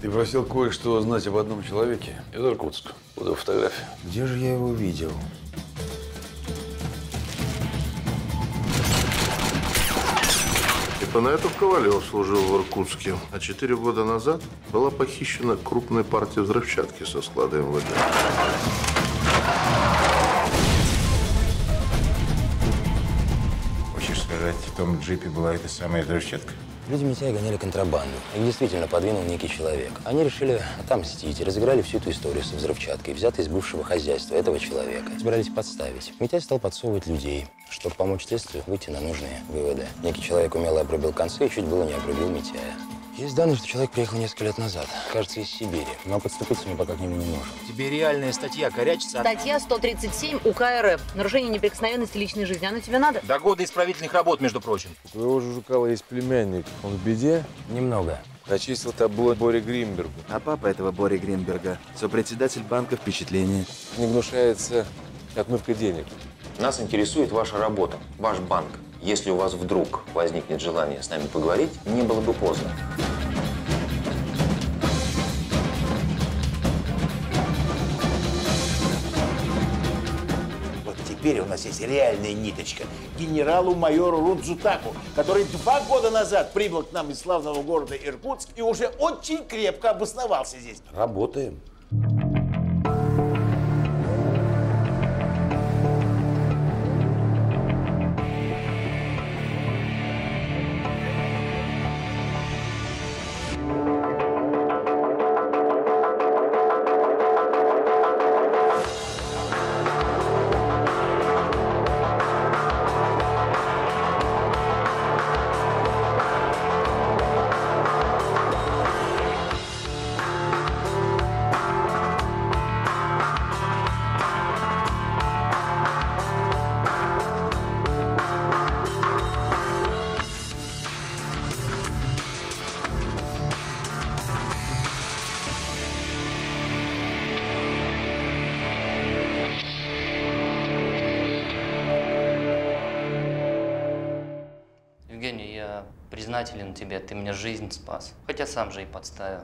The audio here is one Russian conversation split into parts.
Ты просил кое-что знать об одном человеке. Из Иркутска. Куда фотография? Где же я его видел? Ипанетов Ковалев служил в Иркутске, а 4 года назад была похищена крупная партия взрывчатки со склада МВД. Хочешь сказать, в том джипе была эта самая взрывчатка? Люди Митяя гоняли контрабанду. Их действительно подвинул некий человек. Они решили отомстить и разыграли всю эту историю со взрывчаткой, взятой из бывшего хозяйства этого человека. Собирались подставить. Митяй стал подсовывать людей, чтобы помочь следствию выйти на нужные выводы. Некий человек умело обрубил концы и чуть было не обрубил Митяя. Есть данные, что человек приехал несколько лет назад. Кажется, из Сибири. Но подступиться мы пока к нему не можем. Тебе реальная статья корячится. Статья 137 УК РФ. Нарушение неприкосновенности личной жизни. Она тебе надо? До года исправительных работ, между прочим. У твоего же Жукала есть племянник. Он в беде? Немного. Начистил табло Боре Гринбергу. А папа этого Бори Гринберга сопредседатель банка «Впечатление». Не гнушается отмывкой денег. Нас интересует ваша работа, ваш банк. Если у вас вдруг возникнет желание с нами поговорить, не было бы поздно. Вот теперь у нас есть реальная ниточка. Генералу-майору Рудзутаку, который 2 года назад прибыл к нам из славного города Иркутск и уже очень крепко обосновался здесь. Работаем. Евгений, я признателен тебе, ты мне жизнь спас. Хотя сам же и подставил.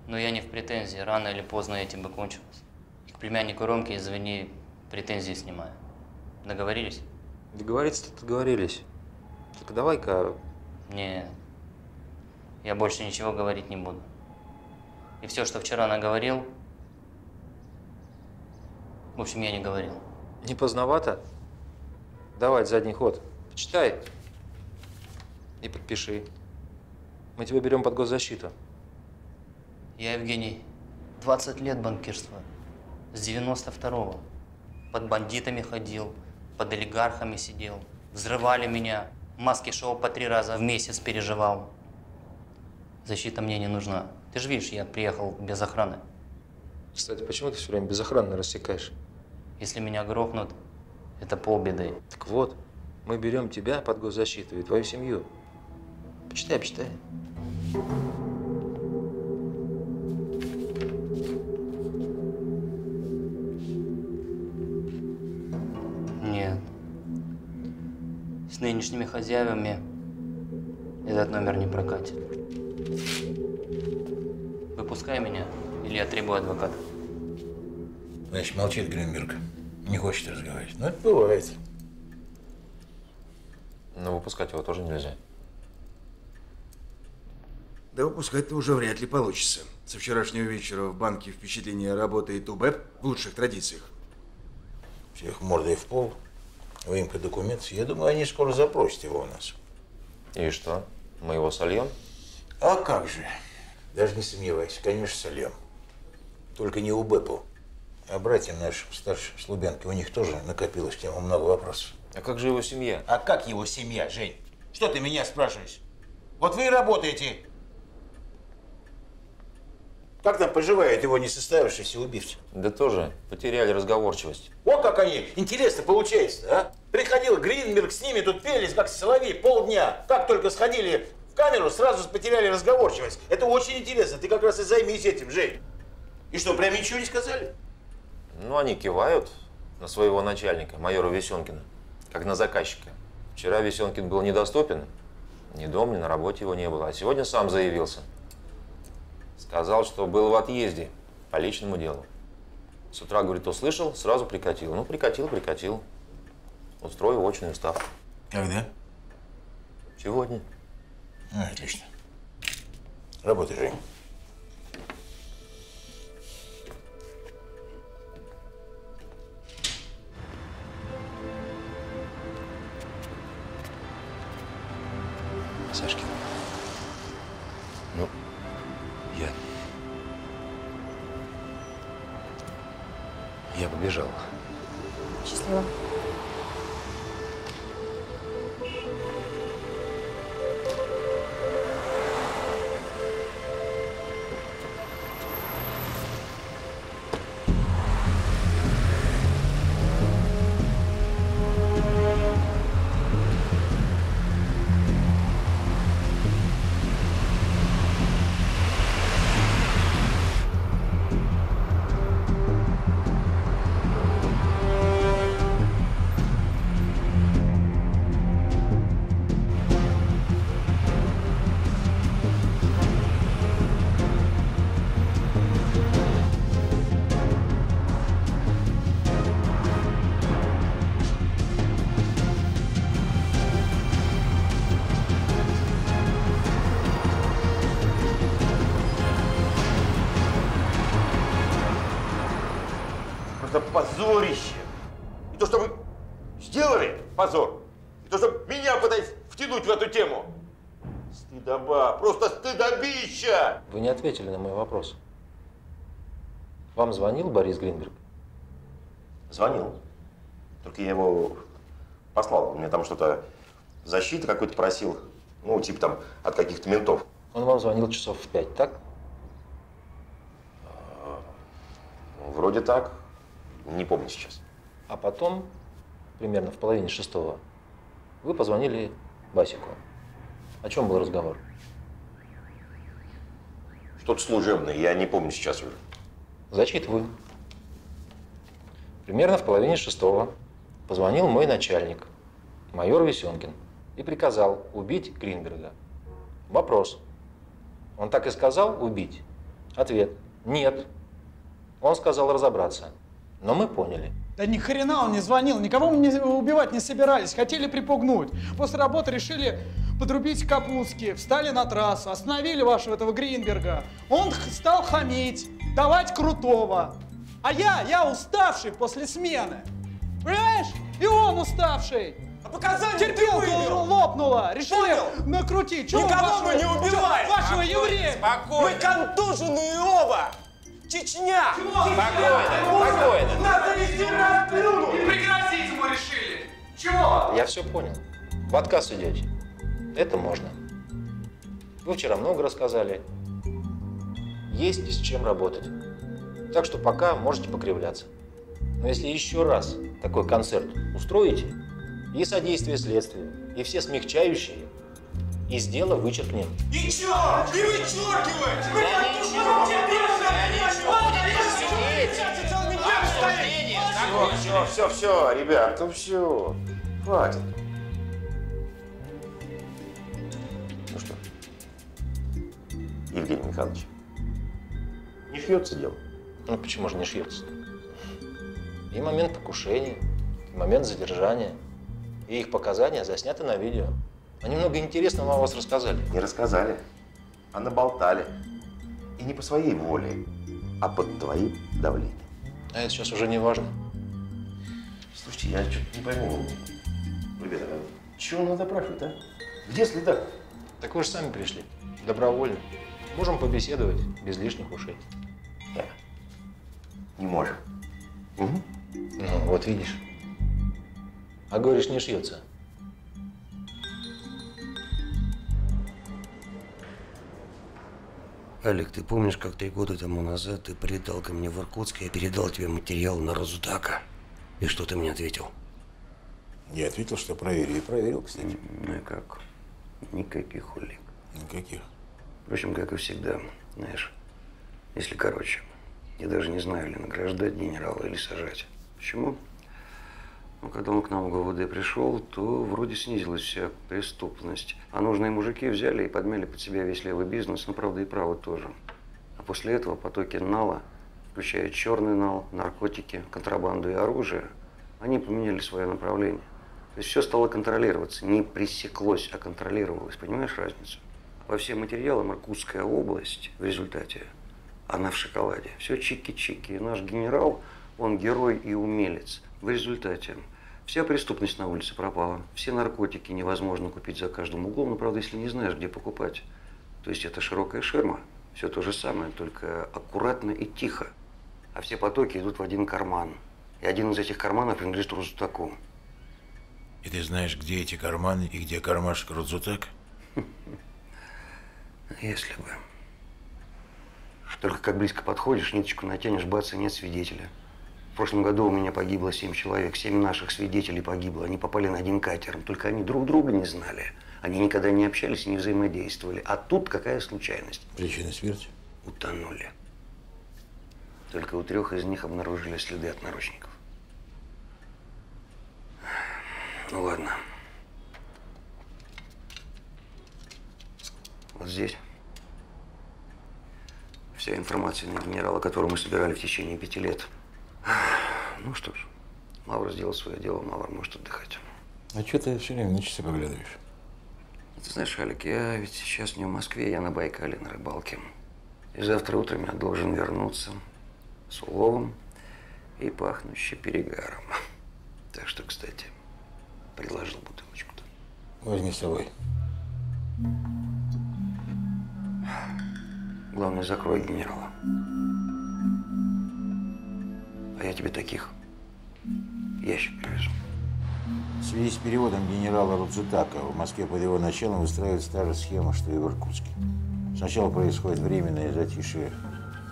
Но я не в претензии, рано или поздно этим бы кончилось. И к племяннику Ромке, извини, претензии снимаю. Договорились? Договориться-то договорились. Только давай-ка… Не, я больше ничего говорить не буду. И все, что вчера наговорил, в общем, я не говорил. Не поздновато? Давай задний ход. Почитай. И подпиши. Мы тебя берем под госзащиту. Я, Евгений, 20 лет банкирства. С 92-го. Под бандитами ходил, под олигархами сидел. Взрывали меня. Маски шоу по 3 раза в месяц переживал. Защита мне не нужна. Ты же видишь, я приехал без охраны. Кстати, почему ты все время без охраны рассекаешь? Если меня грохнут, это полбеды. Так вот, мы берем тебя под госзащиту и твою семью. Почитай, почитай. Нет. С нынешними хозяевами этот номер не прокатит. Выпускай меня, или я требую адвоката. Значит, молчит Гринберг. Не хочет разговаривать. Ну, это бывает. Но выпускать его тоже нельзя. Да выпускать-то уже вряд ли получится. Со вчерашнего вечера в банке «Впечатление» работает УБЭП в лучших традициях. Всех мордой в пол, выемка документов. Я думаю, они скоро запросят его у нас. И что? Мы его сольем? А как же? Даже не сомневайся, конечно, сольем. Только не УБЭПу, а братьям нашим старшим с Лубянки. У них тоже накопилось к нему много вопросов. А как же его семья? А как его семья, Жень? Что ты меня спрашиваешь? Вот вы и работаете. Как там поживает его несостоявшийся убивца? Да тоже потеряли разговорчивость. Вот как они, интересно получается, а? Приходил Гринберг, с ними тут пелись, как соловей, полдня. Как только сходили в камеру, сразу потеряли разговорчивость. Это очень интересно, ты как раз и займись этим, Жень. И что, прям ничего не сказали? Ну, они кивают на своего начальника, майора Весенкина, как на заказчика. Вчера Весенкин был недоступен, ни дома, ни на работе его не было, а сегодня сам заявился. Сказал, что был в отъезде по личному делу. С утра, говорит, услышал, сразу прикатил. Ну, прикатил. Устрою очную ставку. Когда? Сегодня. Отлично. Работай, Жень. Сашкин. Ну, я побежал. Счастливо. Это позорище. И то, что вы сделали, позор. И то, что меня пытались втянуть в эту тему. Стыдоба, просто стыдобища. Вы не ответили на мой вопрос. Вам звонил Борис Гринберг? Звонил. Только я его послал. У меня там что-то защита какой-то просил. Ну, типа там от каких-то ментов. Он вам звонил часов в 5, так? Вроде так. Не помню сейчас. А потом, примерно в половине 6-го, вы позвонили Басику. О чем был разговор? Что-то служебное, я не помню сейчас уже. Зачитываю. Примерно в половине 6-го позвонил мой начальник, майор Весенкин, и приказал убить Гринберга. Вопрос. Он так и сказал убить? Ответ. Нет. Он сказал разобраться. Но мы поняли. Да ни хрена он не звонил, никого мы убивать не собирались, хотели припугнуть. После работы решили подрубить капустки, встали на трассу, остановили вашего этого Гринберга. Он стал хамить, давать крутого. А я уставший после смены. Понимаешь? И он уставший. А показания терпелка лопнула, решили накрутить. Чего никого мы не убивали. Вашего еврея. Мы контуженные оба. Чечня! Спокойно. Надо везде расплюнуть! Прекратить мы решили! Чего? Я все понял. В отказ идете. Это можно. Вы вчера много рассказали. Есть с чем работать. Так что пока можете покривляться. Но если еще раз такой концерт устроите, и содействие следствию, и все смягчающие, из дела вычеркнем. И чё? И вычеркивать! Вы Все, ребят, ну все, хватит. Ну что, Евгений Михайлович, не шьется дело? Ну почему же не шьется? И момент покушения, и момент задержания, и их показания засняты на видео. Они много интересного о вас рассказали. Не рассказали, а наболтали. И не по своей воле, а под твоим давлением. А это сейчас уже не важно. Слушайте, я что-то не пойму. Ребята, чего надо допрашивать, а? Где следак? Так вы же сами пришли. Добровольно. Можем побеседовать без лишних ушей. Не можем. Угу. Ну, вот видишь. А говоришь, не шьется. Алик, ты помнишь, как 3 года тому назад ты прилетал ко мне в Иркутск, я передал тебе материал на Разудака? И что ты мне ответил? Я ответил, что проверю. И проверил, кстати. Ну и как? Никаких улик. Никаких. Впрочем, как и всегда, знаешь, если короче, я даже не знаю, или награждать генерала, или сажать. Почему? Ну, когда он к нам в ГУВД пришел, то вроде снизилась вся преступность. А нужные мужики взяли и подмяли под себя весь левый бизнес, ну, правда, и право тоже. после этого потоки нала, включая черный нал, наркотики, контрабанду и оружие, они поменяли свое направление. То есть все стало контролироваться. Не пресеклось, а контролировалось. Понимаешь разницу? По всем материалам Иркутская область в результате, она в шоколаде. Все чики-чики. И наш генерал, он герой и умелец. В результате вся преступность на улице пропала. Все наркотики невозможно купить за каждым углом. Но, правда, если не знаешь, где покупать. То есть это широкая ширма. Все то же самое, только аккуратно и тихо. А все потоки идут в один карман. И один из этих карманов принадлежит Рудзутаку. И ты знаешь, где эти карманы и где кармашек Рудзутак? Если бы. Только как близко подходишь, ниточку натянешь, бац, и нет свидетеля. В прошлом году у меня погибло 7 человек, 7 наших свидетелей погибло. Они попали на один катер, только они друг друга не знали. Они никогда не общались и не взаимодействовали. А тут какая случайность? Причина смерти? Утонули. Только у 3 из них обнаружили следы от наручников. Ну ладно. Вот здесь вся информация на генерала, которую мы собирали в течение 5 лет. Ну что ж, Мавр сделал свое дело, Мавр может отдыхать. А что ты все время на часы поглядываешь? Ты знаешь, Алик, я ведь сейчас не в Москве, я на Байкале, на рыбалке. И завтра утром я должен вернуться с уловом и пахнущий перегаром. Так что, кстати, предложил бутылочку-то. Возьми с собой. Главное, закрой генерала. А я тебе таких ящик привезу. В связи с переводом генерала Рудзутака в Москве под его началом выстраивается та же схема, что и в Иркутске. Сначала происходит временное затишье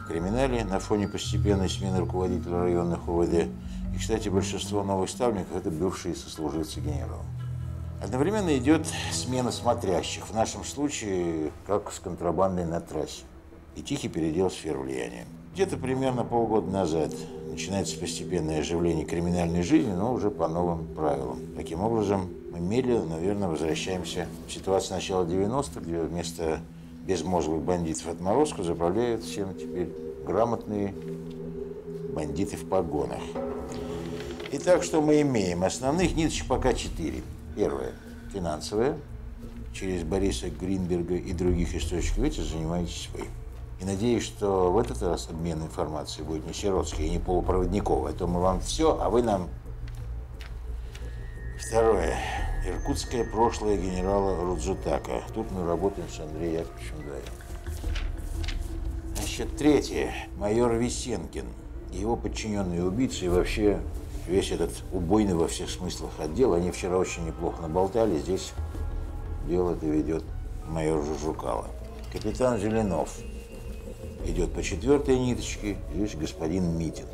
в криминале на фоне постепенной смены руководителя районных УВД. И, кстати, большинство новых ставленников – это бывшие сослуживцы генерала. Одновременно идет смена смотрящих. В нашем случае, как с контрабандой на трассе. И тихий передел сфер влияния. Где-то примерно полгода назад начинается постепенное оживление криминальной жизни, но уже по новым правилам. Таким образом, мы медленно, наверное, возвращаемся в ситуацию начала 90-х, где вместо безмозглых бандитов-отморозков заправляют всем теперь грамотные бандиты в погонах. Итак, что мы имеем? Основных ниточек пока 4. Первое – финансовое. Через Бориса Гринберга и других источников этим занимаетесь вы. И надеюсь, что в этот раз обмен информацией будет не сиротский и не полупроводниковый. А то мы вам все, а вы нам... Второе. Иркутское прошлое генерала Рудзутака. Тут мы работаем с Андреем Яковлевичем вдвоем. Значит, третье. Майор Висенкин. Его подчиненные убийцы и вообще весь этот убойный во всех смыслах отдел. Они вчера очень неплохо наболтали. Здесь дело-то ведет майор Жужукало. Капитан Зеленов идет по 4-й ниточке. Здесь господин Митин.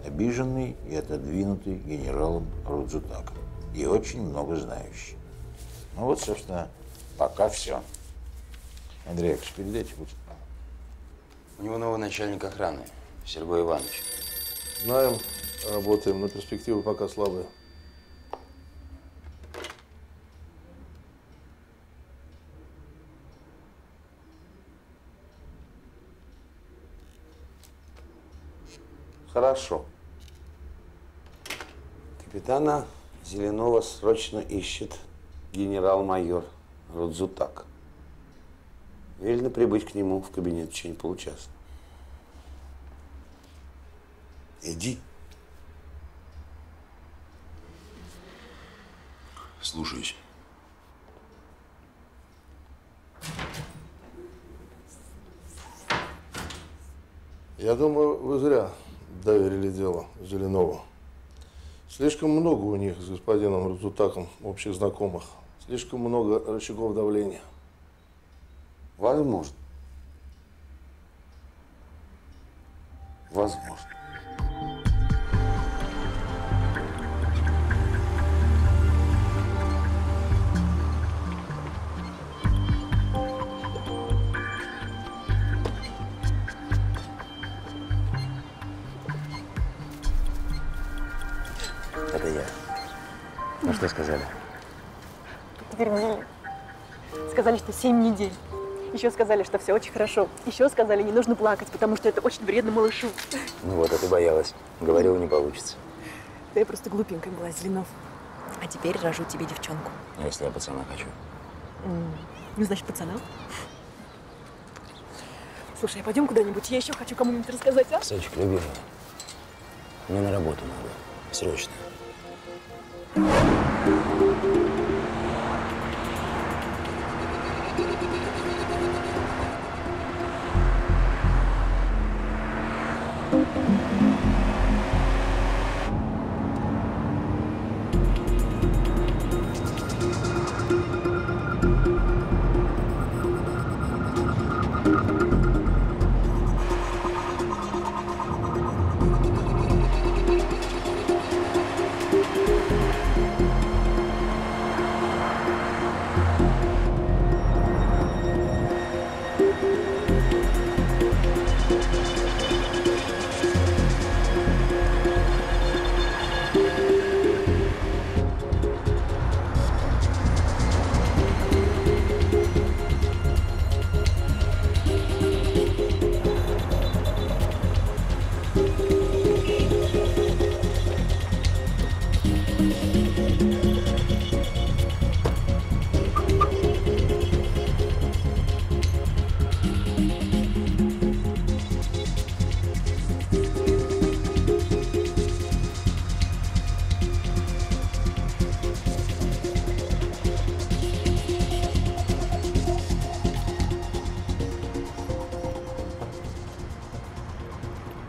Обиженный и отодвинутый генералом Рудзутаком. И очень много знающий. Ну вот, собственно, пока все. Андрей Яковлевич, передайте, будь. У него новый начальник охраны, Сергей Иванович. Знаем, работаем, но перспективы пока слабые. Хорошо. Капитана Зеленова срочно ищет генерал-майор Рудзутак. Велено прибыть к нему в кабинет в течение получаса. Иди. Слушаюсь. Я думаю, вы зря доверили дело Зеленову. Слишком много у них с господином Рудзутаком общих знакомых. Слишком много рычагов давления. Возможно. Возможно. Это я. Ну что сказали? Подтвердили. Сказали, что 7 недель. Еще сказали, что все очень хорошо. Еще сказали, не нужно плакать, потому что это очень вредно малышу. Ну вот, а ты боялась. Говорила, не получится. Да я просто глупенькая была, Зеленов. А теперь рожу тебе девчонку. А если я пацана хочу? Ну, значит, пацана. Слушай, а пойдем куда-нибудь? Я еще хочу кому-нибудь рассказать, а? Сачка, любимая, мне на работу надо. Срочно.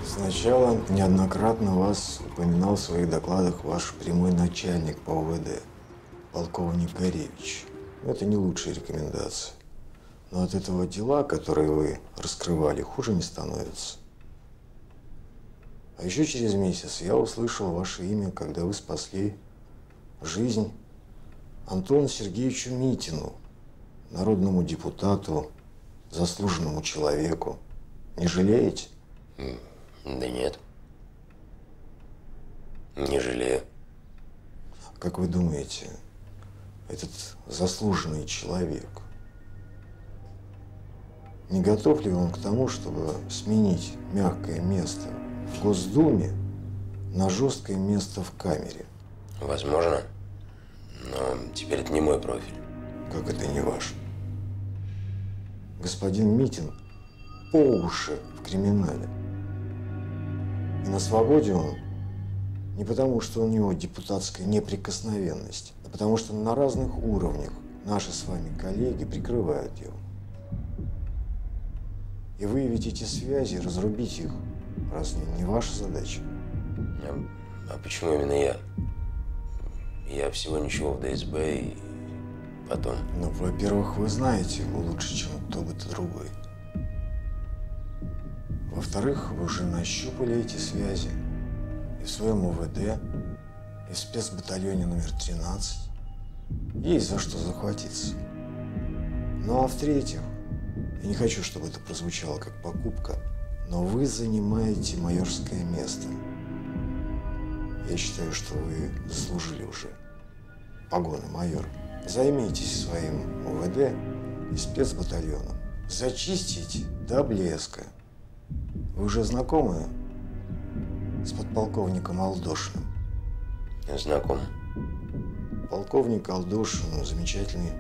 Сначала неоднократно вас упоминал в своих докладах ваш прямой начальник по ОВД, полковник Горевич. Это не лучшая рекомендация. Но от этого дела, которые вы раскрывали, хуже не становится. А еще через месяц я услышал ваше имя, когда вы спасли жизнь Антону Сергеевичу Митину, народному депутату, заслуженному человеку. Не жалеете? Да нет. Не жалею. Как вы думаете, этот заслуженный человек, не готов ли он к тому, чтобы сменить мягкое место в Госдуме на жесткое место в камере? Возможно. Но теперь это не мой профиль. Как это не ваш? Господин Митин по уши в криминале. И на свободе он не потому, что у него депутатская неприкосновенность, а потому что на разных уровнях наши с вами коллеги прикрывают его. И выявить эти связи, разрубить их, разве не ваша задача? А почему именно я? Я всего ничего в ДСБ и потом… Ну, во-первых, вы знаете его лучше, чем кто бы то другой. Во-вторых, вы уже нащупали эти связи и в своем УВД, и в спецбатальоне номер 13. Есть за что захватиться. Ну а в-третьих, я не хочу, чтобы это прозвучало как покупка, но вы занимаете майорское место. Я считаю, что вы заслужили уже погоны майора. Займитесь своим УВД и спецбатальоном. Зачистить до блеска. Вы уже знакомы с подполковником Алдошиным? Знаком. Полковник Алдошин замечательный,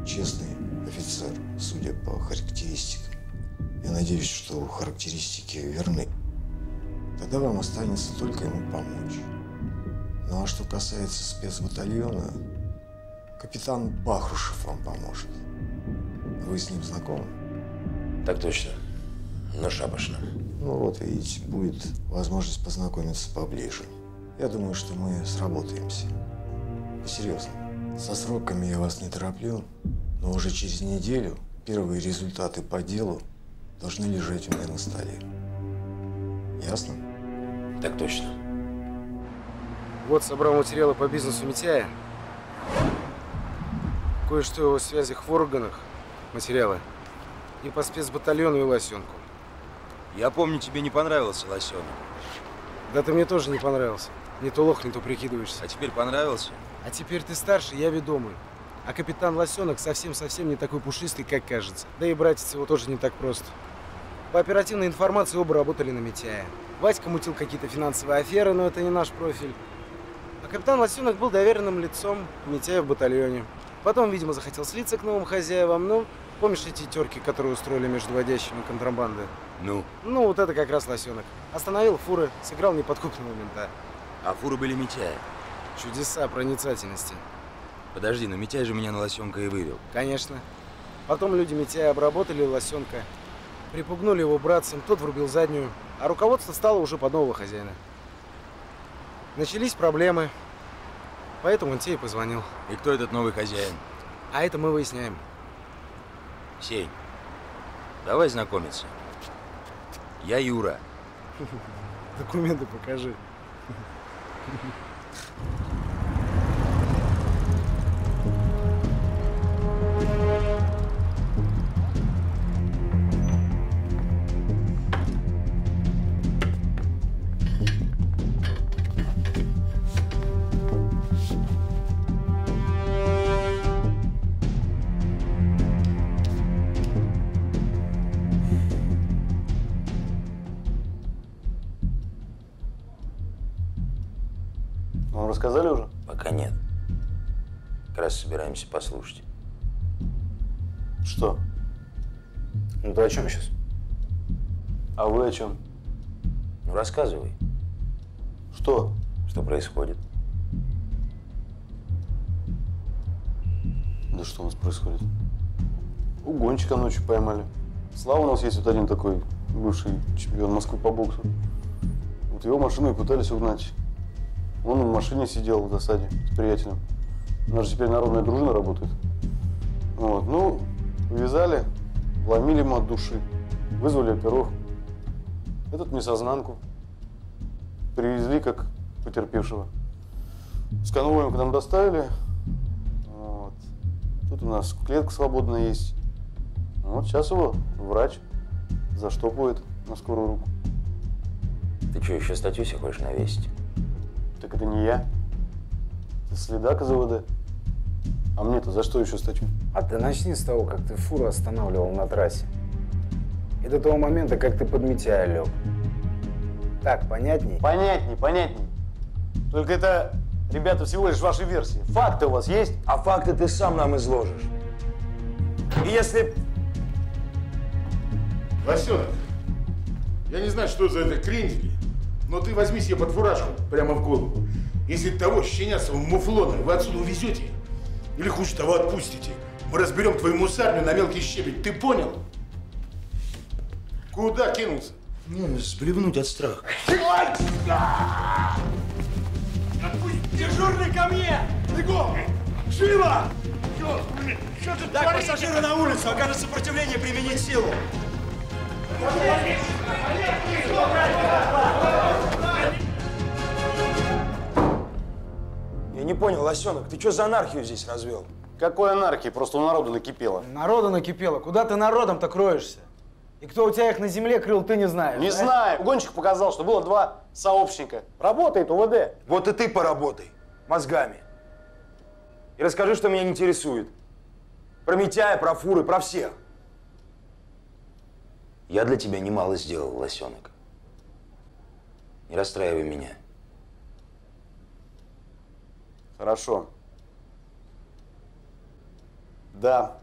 честный офицер, судя по характеристикам. Я надеюсь, что характеристики верны. Тогда вам останется только ему помочь. Ну а что касается спецбатальона, капитан Бахрушев вам поможет. Вы с ним знакомы? Так точно. Но шапошно. Ну вот, видите, будет возможность познакомиться поближе. Я думаю, что мы сработаемся. Серьезно. Со сроками я вас не тороплю, но уже через неделю первые результаты по делу должны лежать у меня на столе. Ясно? Так точно. Вот собрал материалы по бизнесу Митяя. Кое-что о его связях в органах, материалы. И по спецбатальону и лосенку. Я помню, тебе не понравился лосенок. Да ты мне тоже не понравился. Не то лох, не то прикидываешься. А теперь понравился? А теперь ты старше, я ведомый. А капитан Лосенок совсем-совсем не такой пушистый, как кажется. Да и братец его тоже не так просто. По оперативной информации оба работали на Митяя. Васька мутил какие-то финансовые аферы, но это не наш профиль. А капитан Лосенок был доверенным лицом Митяя в батальоне. Потом, видимо, захотел слиться к новым хозяевам. Ну, помнишь эти терки, которые устроили между водящими контрабанды? Ну? Ну, вот это как раз Лосенок. Остановил фуры, сыграл неподкупного мента. А фуры были Митяя. Чудеса проницательности. Подожди, но Митяй же меня на Лосенка и вывел. Конечно. Потом люди Митяя обработали Лосенка, припугнули его братцем, тот врубил заднюю, а руководство стало уже под нового хозяина. Начались проблемы, поэтому он тебе и позвонил. И кто этот новый хозяин? А это мы выясняем. Сень, давай знакомиться. Я Юра. Документы покажи. Вам рассказали уже? Пока нет. Как раз собираемся послушать. Что? Ну ты о чем сейчас? А вы о чем? Ну, рассказывай. Что? Что происходит? Да что у нас происходит? Угонщика ночью поймали. Слава у нас есть вот один такой, бывший чемпион Москвы по боксу. Вот его машину и пытались угнать. Он в машине сидел в засаде с приятелем. У нас же теперь народная дружина работает. Вот, ну, увязали, вломили ему от души, вызвали оперов. Этот в несознанку. Привезли как потерпевшего. С конвоем к нам доставили. Вот. Тут у нас клетка свободная есть. Вот сейчас его врач заштопывает на скорую руку. Ты что, еще статью себе хочешь навесить? Так это не я. Это следак из ОВД. А мне-то за что еще статью? А ты начни с того, как ты фуру останавливал на трассе. И до того момента, как ты под Митяя лег. Так, понятней? Понятней, понятней. Только это, ребята, всего лишь ваши версии. Факты у вас есть? А факты ты сам нам изложишь. И если... Лосенок, я не знаю, что за это крендель, но ты возьми себе под фуражку прямо в голову. Если того щеняцего муфлона вы отсюда увезете, или хуже того отпустите, мы разберем твою мусарню на мелкий щебень. Ты понял? Куда кинулся? Ну, сблевнуть от страха. Дежурный ко мне! Бегом! Живо! Что ты так, творишь? Пассажиры на улицу, окажет сопротивление, применить силу. Я не понял, Лосенок, ты что за анархию здесь развел? Какой анархии? Просто у народа накипело. Народу накипело. Куда ты народом-то кроешься? И кто у тебя их на земле крыл, ты не знаешь. Не знаю. Угонщик показал, что было два сообщника. Работает УВД. Вот и ты поработай мозгами. И расскажи, что меня не интересует. Про Митяя, про фуры, про всех. Я для тебя немало сделал, Лосенок. Не расстраивай меня. Хорошо. Да.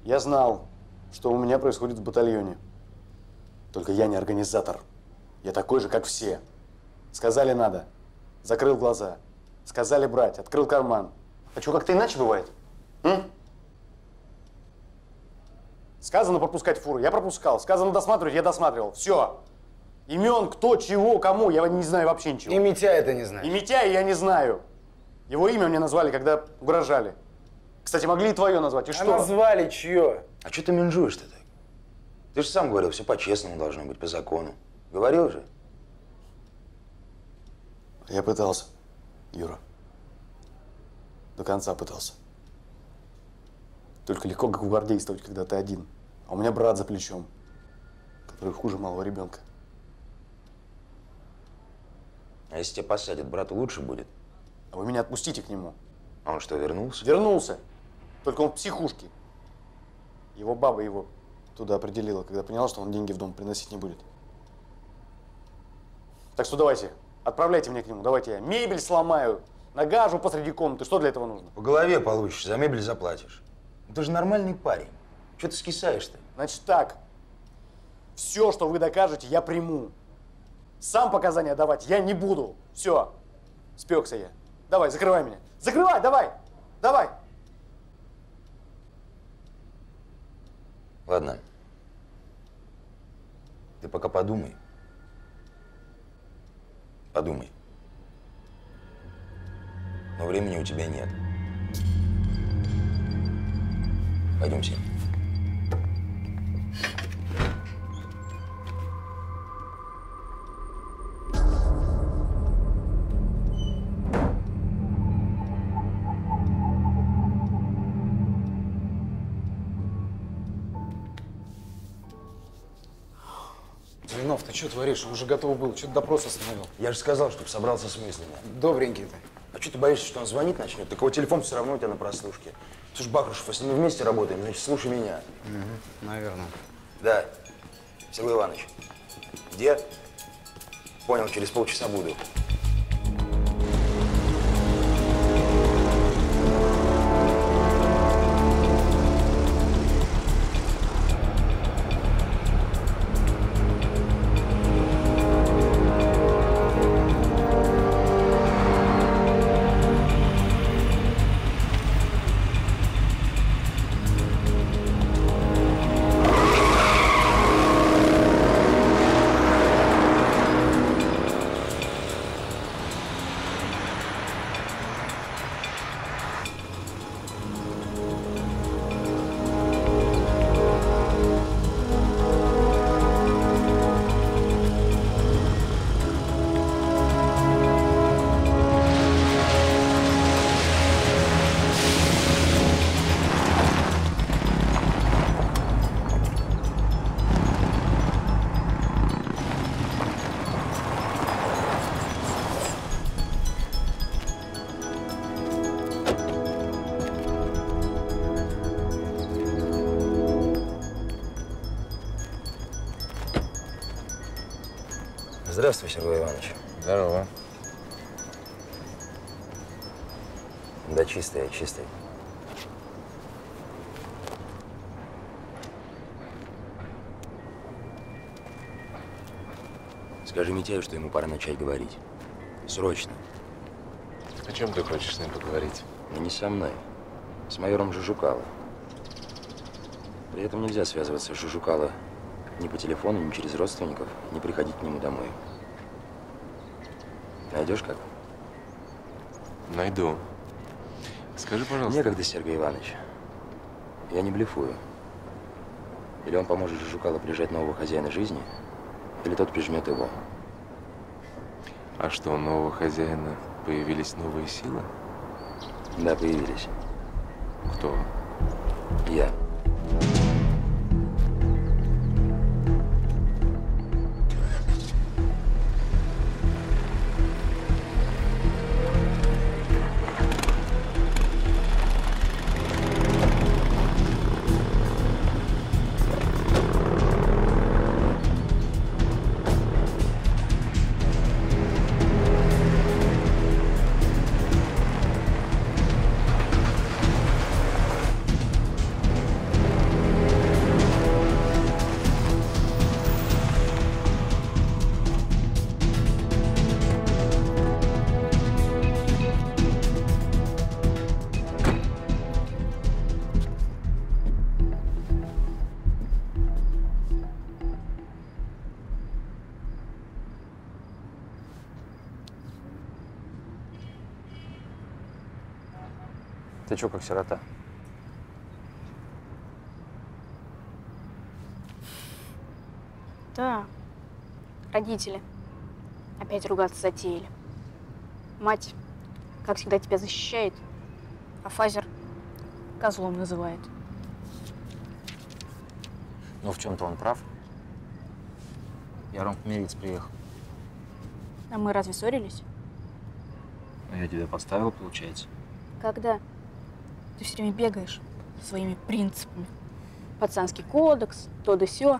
Я знал, что у меня происходит в батальоне. Только я не организатор. Я такой же, как все. Сказали надо. Закрыл глаза. Сказали брать. Открыл карман. А что, как-то иначе бывает? Сказано пропускать фуры. Я пропускал. Сказано досматривать. Я досматривал. Все. Имен, кто, чего, кому. Я не знаю вообще ничего. И Митяя ты не знаешь. И Митяя я не знаю. Его имя мне назвали, когда угрожали. Кстати, могли и твое назвать. И что? Назвали чье? А что ты менжуешь-то так? Ты же сам говорил, все по-честному должно быть, по закону. Говорил же? Я пытался, Юра. До конца пытался. Только легко как гвардействовать, когда ты один. А у меня брат за плечом, который хуже малого ребенка. А если тебя посадят, брату лучше будет? А вы меня отпустите к нему. А он что, вернулся? Вернулся. Только он в психушке. Его баба его туда определила, когда поняла, что он деньги в дом приносить не будет. Так что давайте, отправляйте меня к нему. Давайте я мебель сломаю, нагажу посреди комнаты. Что для этого нужно? По голове получишь, за мебель заплатишь. Ну, ты же нормальный парень. Чего ты скисаешь-то? Значит так, все, что вы докажете, я приму. Сам показания давать я не буду. Все, спекся я. Давай, закрывай меня. Закрывай, давай, давай. Ладно. Ты пока подумай. Подумай. Но времени у тебя нет. Пойдемте. Зеленов, ты что творишь? Он уже готов был. Что ты допрос остановил? Я же сказал, чтобы собрался с мыслями. Добренький ты. А что ты боишься, что он звонить начнет? Так его телефон все равно у тебя на прослушке. Слушай, Бахрушев, если мы вместе работаем, значит, слушай меня. Угу, наверное. Да. Сергей Иванович. Где? Понял, через полчаса буду. Здравствуй, Сергей Иванович. Здорово. Да, чистый, чистый. Скажи Митяю, что ему пора начать говорить. Срочно. О чем ты хочешь с ним поговорить? Но не со мной. С майором Жужукало. При этом нельзя связываться с Жужукало ни по телефону, ни через родственников, не приходить к нему домой. Найдешь как? Найду. Скажи, пожалуйста. Некогда, Сергей Иванович. Я не блефую. Или он поможет Жужукало прижать нового хозяина жизни, или тот прижмет его. А что, у нового хозяина появились новые силы? Да, появились. Кто? Я. Ты чё, как сирота? Да, родители опять ругаться затеяли. Мать, как всегда, тебя защищает, а Фазер козлом называет. Ну, в чем-то он прав. Я Ромку мириться приехал. А мы разве ссорились? А я тебя подставил, получается. Когда ты все время бегаешь своими принципами. Пацанский кодекс, то да сё.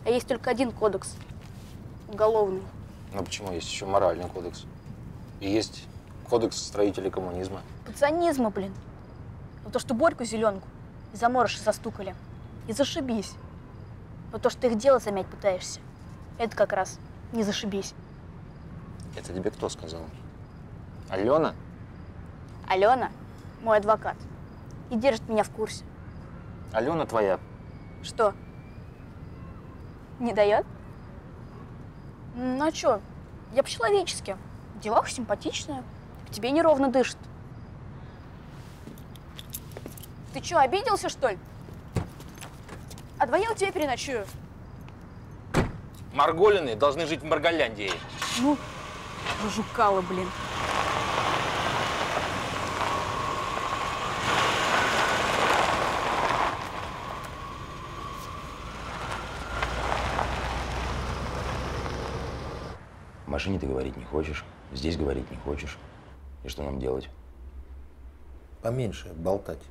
А есть только один кодекс. Уголовный. Ну почему? Есть еще моральный кодекс. И есть кодекс строителей коммунизма. Пацанизма, блин. Но то, что Борьку зеленку и заморыши застукали. И зашибись. Но то, что ты их дело замять пытаешься, это как раз не зашибись. Это тебе кто сказал? Алена? Алена – мой адвокат. И держит меня в курсе. Алена твоя. Что? Не дает? Ну а чё? Я по-человечески. В делах симпатичная. К тебе неровно дышит. Ты чё, обиделся, что ли? А давай я у тебя переночую. Марголины должны жить в Марголяндии. Ну, жукала, блин. В машине ты говорить не хочешь, здесь говорить не хочешь. И что нам делать? Поменьше болтать.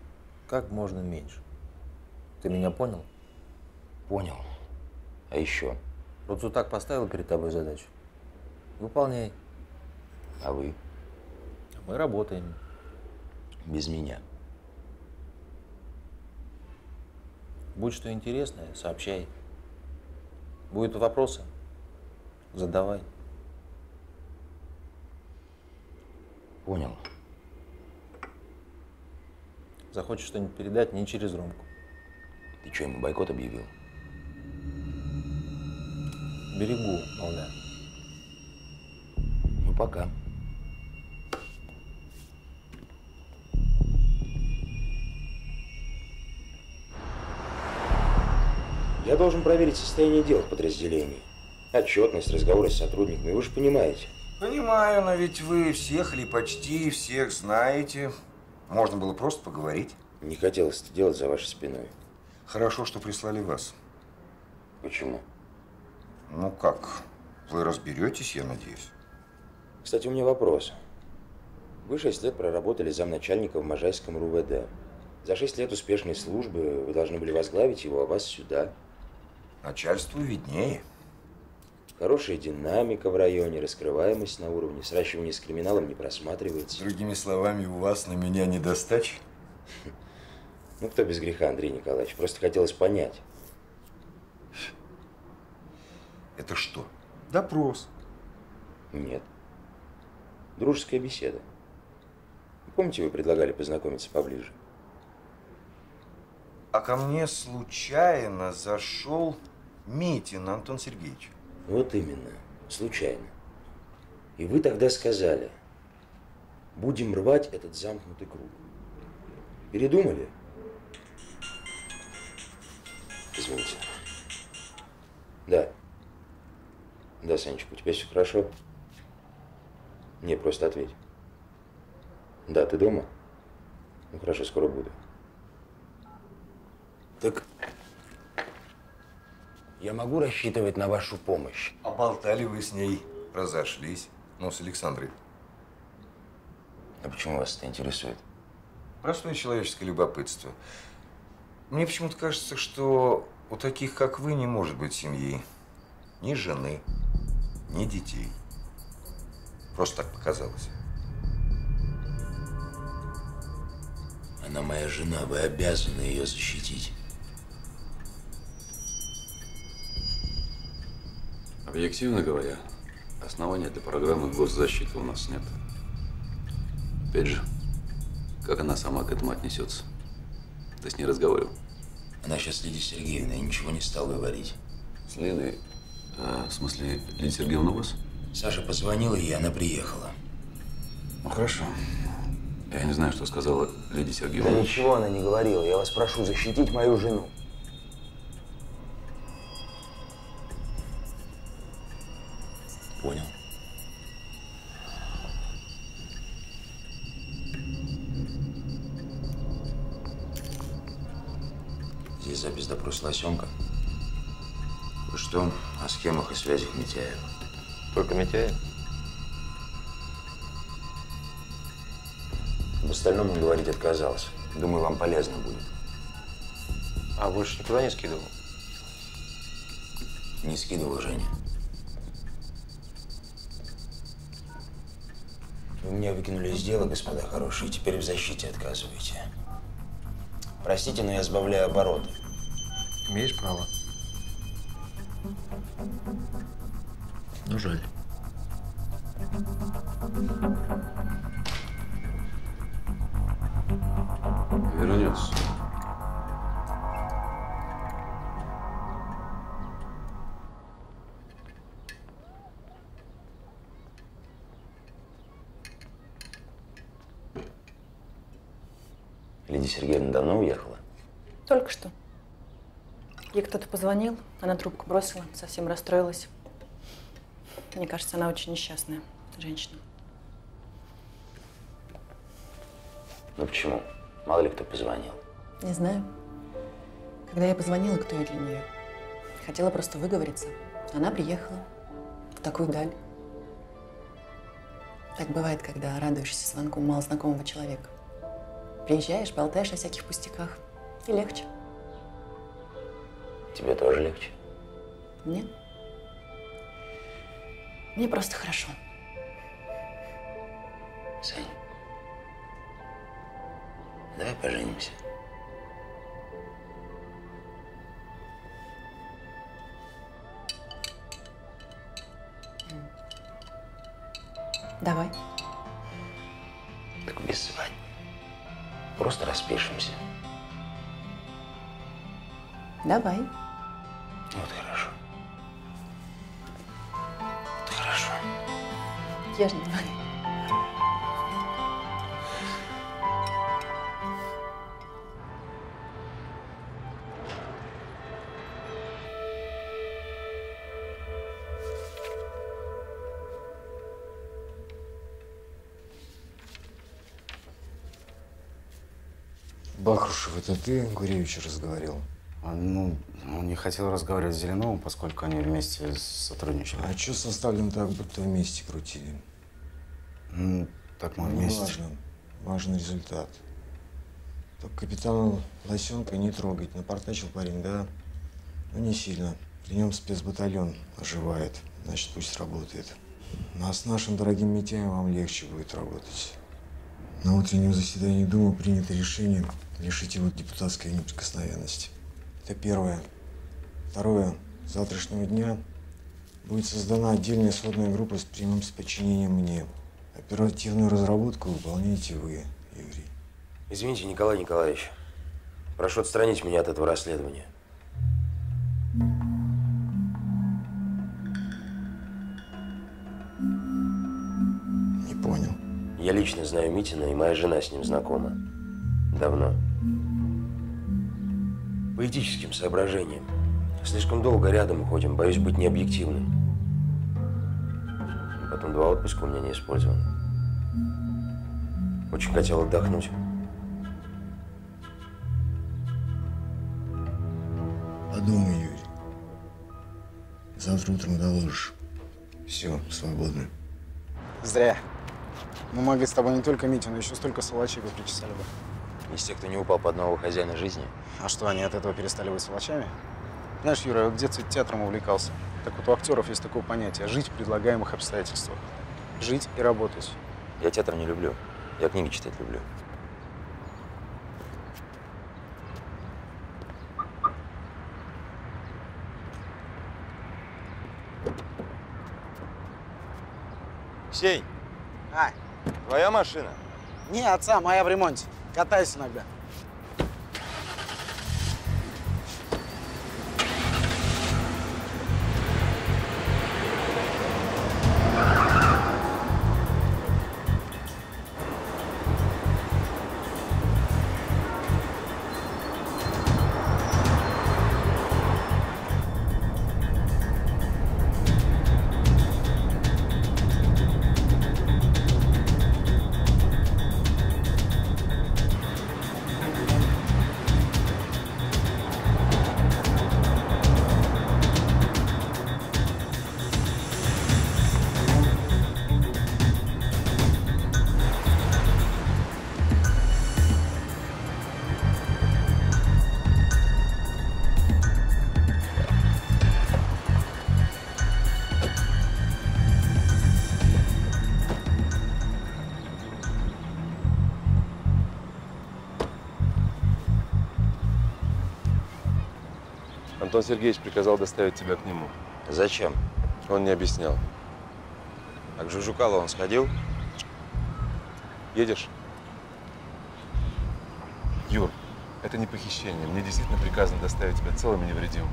Как можно меньше. Ты меня понял? Понял. А еще? Родзутак поставил перед тобой задачу. Выполняй. А вы? Мы работаем. Без меня. Будет что интересное, сообщай. Будут вопросы? Задавай. Понял. Захочешь что-нибудь передать, не через Ромку. Ты что, ему бойкот объявил? Берегу, молда. Ну, пока. Я должен проверить состояние дел в подразделении. Отчетность, разговоры с сотрудниками, вы же понимаете. Понимаю, но ведь вы всех или почти всех знаете. Можно было просто поговорить. Не хотелось это делать за вашей спиной. Хорошо, что прислали вас. Почему? Ну как, вы разберетесь, я надеюсь. Кстати, у меня вопрос. Вы 6 лет проработали замначальника в Можайском РУВД. За 6 лет успешной службы вы должны были возглавить его, а вас сюда. Начальству виднее. Хорошая динамика в районе, раскрываемость на уровне, сращивание с криминалом не просматривается. Другими словами, у вас на меня недостача? Ну, кто без греха, Андрей Николаевич? Просто хотелось понять. Это что? Допрос? Нет. Дружеская беседа. Помните, вы предлагали познакомиться поближе? А ко мне случайно зашел Митин Антон Сергеевич. Вот именно. Случайно. И вы тогда сказали, будем рвать этот замкнутый круг. Передумали? Извините. Да. Да, Санечка, у тебя все хорошо? Не, просто ответь. Да, ты дома? Ну хорошо, скоро буду. Так я могу рассчитывать на вашу помощь? Поболтали вы с ней, разошлись. Ну, с Александрой. А почему вас это интересует? Простое человеческое любопытство. Мне почему-то кажется, что у таких, как вы, не может быть семьи. Ни жены, ни детей. Просто так показалось. Она моя жена, вы обязаны ее защитить. Объективно говоря, основания для программы госзащиты у нас нет. Опять же, как она сама к этому отнесется? Ты с ней разговаривал? Она сейчас Лидия Сергеевна, я ничего не стал говорить. С Лидой? В смысле, Лидия Сергеевна у вас? Саша позвонила, и она приехала. Ну, хорошо. Я не знаю, что сказала Лидия Сергеевна. Да ничего она не говорила. Я вас прошу защитить мою жену. Понял. Здесь запись допроса Лосенка. Что о схемах и связях Митяева? Только Митяев? Об остальном он говорить отказался. Думаю, вам полезно будет. А больше никуда не скидывал? Не скидывал, Женя. Вы меня выкинули из дела, господа хорошие, и теперь в защите отказываете. Простите, но я сбавляю обороты. Имеешь право. Ну, жаль. Вернется. Лидия Сергеевна давно уехала? Только что. Ей кто-то позвонил, она трубку бросила, совсем расстроилась. Мне кажется, она очень несчастная женщина. Ну почему? Мало ли кто позвонил. Не знаю. Когда я позвонила, кто я для нее? Хотела просто выговориться. Она приехала в такую даль. Так бывает, когда радуешься звонку малознакомого человека. Приезжаешь, болтаешь о всяких пустяках, и легче. Тебе тоже легче? Нет. Мне просто хорошо. Сань, давай поженимся. Давай. Так без свадьбы. Просто распишемся. Давай. Вот хорошо. Вот хорошо. Я же не знаю. Бахрушев, это ты Гуревича разговаривал? Ну, он не хотел разговаривать с Зеленовым, поскольку они вместе сотрудничали. А что составлено так, будто вместе крутили? Ну, так мы вместе. Важно. Важный результат. Только капитана Лосенка не трогать. Напортачил парень, да? Ну, не сильно. При нем спецбатальон оживает. Значит, пусть работает. А с нашим дорогим Митяем вам легче будет работать. На утреннем заседании Думы принято решение лишить его депутатской неприкосновенности. Это первое. Второе. С завтрашнего дня будет создана отдельная сводная группа с прямым подчинением мне. Оперативную разработку выполняете вы, Юрий. Извините, Николай Николаевич. Прошу отстранить меня от этого расследования. Не понял. Я лично знаю Митина, и моя жена с ним знакома. Давно. По этическим соображениям. Слишком долго рядом ходим, боюсь быть необъективным. Потом 2 отпуска у меня не использованы. Очень хотел отдохнуть. Подумай, Юрий. Завтра утром доложишь. Все, свободны. Зря. Мы могли с тобой не только Митю, но еще столько сволочей бы причесали бы. Из тех, кто не упал под нового хозяина жизни. А что, они от этого перестали быть сволочами? Знаешь, Юра, я в детстве театром увлекался. Так вот, у актеров есть такое понятие – жить в предлагаемых обстоятельствах. Жить и работать. Я театр не люблю. Я книги читать люблю. Сень, А, твоя машина? не, отца, моя в ремонте. Катаюсь иногда. Антон Сергеевич приказал доставить тебя к нему. Зачем? Он не объяснял. А к Жужукалу он сходил? Едешь? Юр, это не похищение. Мне действительно приказано доставить тебя целым и невредимым.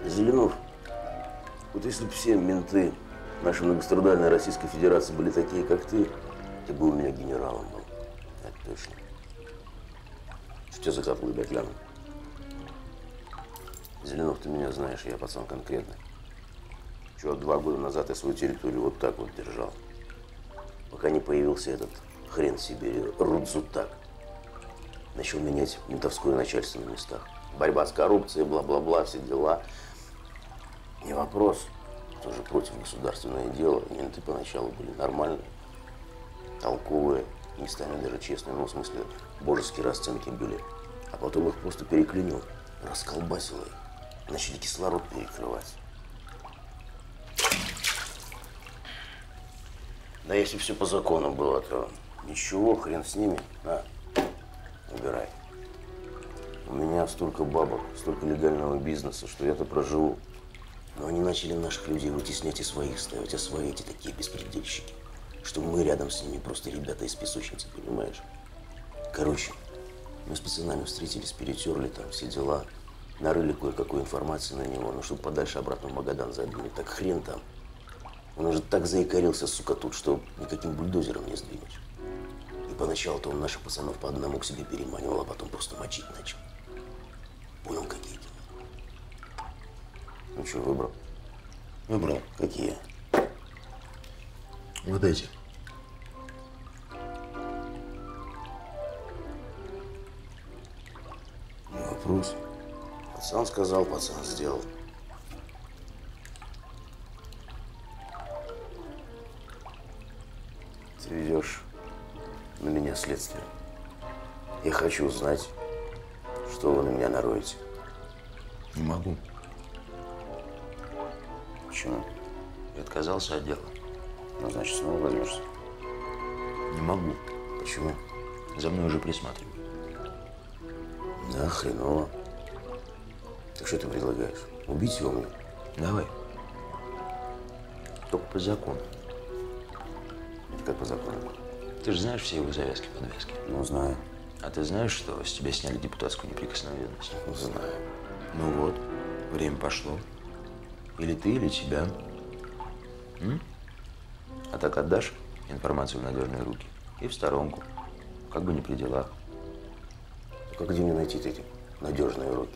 Зеленов, вот если бы все менты нашей многострадальной Российской Федерации были такие, как ты бы у меня генералом был. Это точно. Что тебя закапал, ребят, гляну? Зеленов, ты меня знаешь, я пацан конкретный. Чего, 2 года назад я свою территорию вот так вот держал. Пока не появился этот хрен в Сибири, Рудзутак. Начал менять ментовское начальство на местах. Борьба с коррупцией, бла-бла-бла, все дела. Не вопрос. Тоже против государственное дело. Менты поначалу были нормальные, толковые, местами даже честные. Ну, в смысле, божеские расценки были. А потом их просто переклинил, расколбасило их. Начали кислород перекрывать. Да если все по закону было, то ничего, хрен с ними. На, убирай. У меня столько бабок, столько легального бизнеса, что я-то проживу. Но они начали наших людей вытеснять и своих ставить, а свои эти такие беспредельщики, что мы рядом с ними просто ребята из песочницы, понимаешь? Короче, мы с пацанами встретились, перетерли там все дела, нарыли кое-какую информацию на него, ну, чтобы подальше обратно в Магадан задвинуть. Так хрен там. Он уже так заикарился, сука, тут, что никаким бульдозером не сдвинешь. И поначалу-то он наших пацанов по одному к себе переманивал, а потом просто мочить начал. Понял, какие дела? Ну что, выбрал? Выбрал. Какие? Вот эти. Не вопрос. Пацан сказал, пацан сделал. Ты ведешь на меня следствие. Я хочу знать, что вы на меня нароете. Не могу. Почему? Я отказался от дела. Ну, значит, снова возьмешься. Не могу. Почему? За мной уже присматривают. Да, хреново. Так что ты предлагаешь? Убить его мне? Давай. Только по закону. Это как по закону? Ты же знаешь все его завязки-подвязки? Ну, знаю. А ты знаешь, что с тебя сняли депутатскую неприкосновенность? Знаю. Ну вот, время пошло. Или ты, или тебя. А так отдашь информацию в надежные руки и в сторонку. Как бы ни при делах. Как где мне найти эти надежные руки?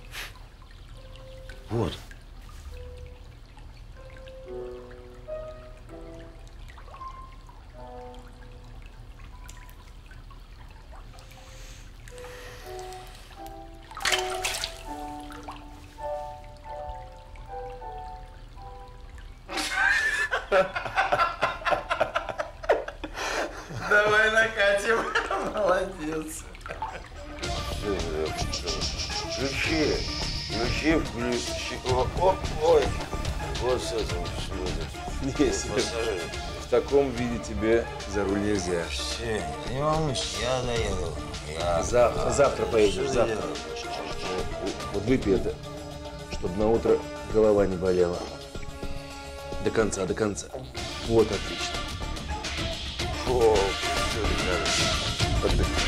Вот. Давай накатим. Молодец. Ключи. Ключи, ой. Вот с этим Нет, в таком виде тебе за руль нельзя. Все, не волнуйся, я доеду. Завтра поедешь, завтра. Вот выпей это, чтобы на утро голова не болела. До конца, до конца. Вот, отлично. О, все, ребята. Отдыхай.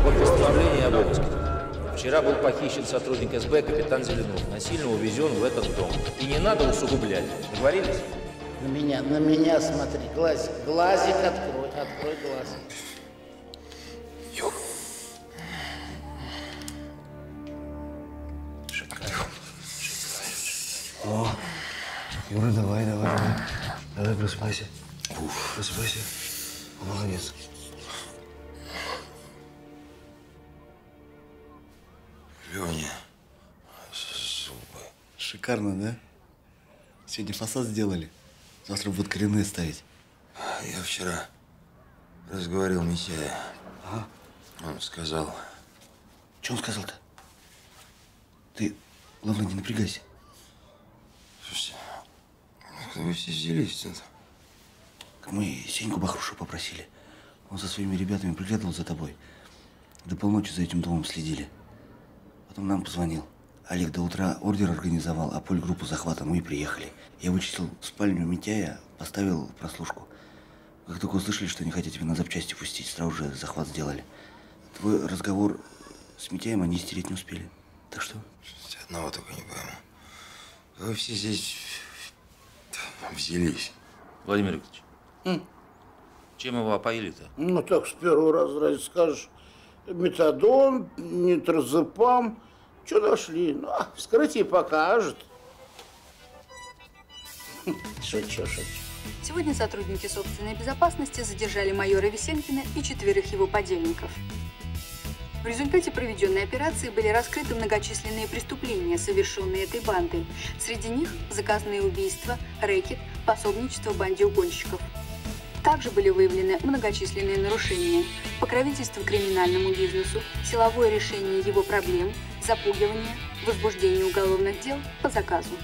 Вот постановление об обыске. Вчера был похищен сотрудник СБ капитан Зеленов. Насильно увезен в этот дом. И не надо усугублять. Договорились? На меня смотри. Глазик открой глазик. Юр. О, Юра, давай. Давай, просыпайся. Просыпайся. Молодец. Леня, зубы. Шикарно, да? Сегодня фасад сделали. Завтра будут коренные ставить. Я вчера разговаривал Митяя. Ага. Он сказал. Что он сказал-то? Ты, главное, не напрягайся. Слушайте, вы все взялись-то? Мы Сеньку Бахруша попросили. Он со своими ребятами приглядывал за тобой. До полночи за этим домом следили. Потом нам позвонил. Олег до утра ордер организовал, а польгруппу захвата мы и приехали. Я вычислил спальню Митяя, поставил прослушку. Как только услышали, что не хотят тебя на запчасти пустить, сразу же захват сделали. Твой разговор с Митяем они стереть не успели. Так что? Одного только не пойму. Вы все здесь взялись. Владимир Викторович, чем его опоили-то? Ну так с первого раза разве скажешь. Метадон, нитрозепам. Что нашли? Ну, вскрытие покажет. Шучу. Сегодня сотрудники собственной безопасности задержали майора Весенкина и 4 его подельников. В результате проведенной операции были раскрыты многочисленные преступления, совершенные этой бандой. Среди них заказные убийства, рэкет, пособничество банде угонщиков. Также были выявлены многочисленные нарушения: покровительство криминальному бизнесу, силовое решение его проблем, запугивание, возбуждение уголовных дел по заказу.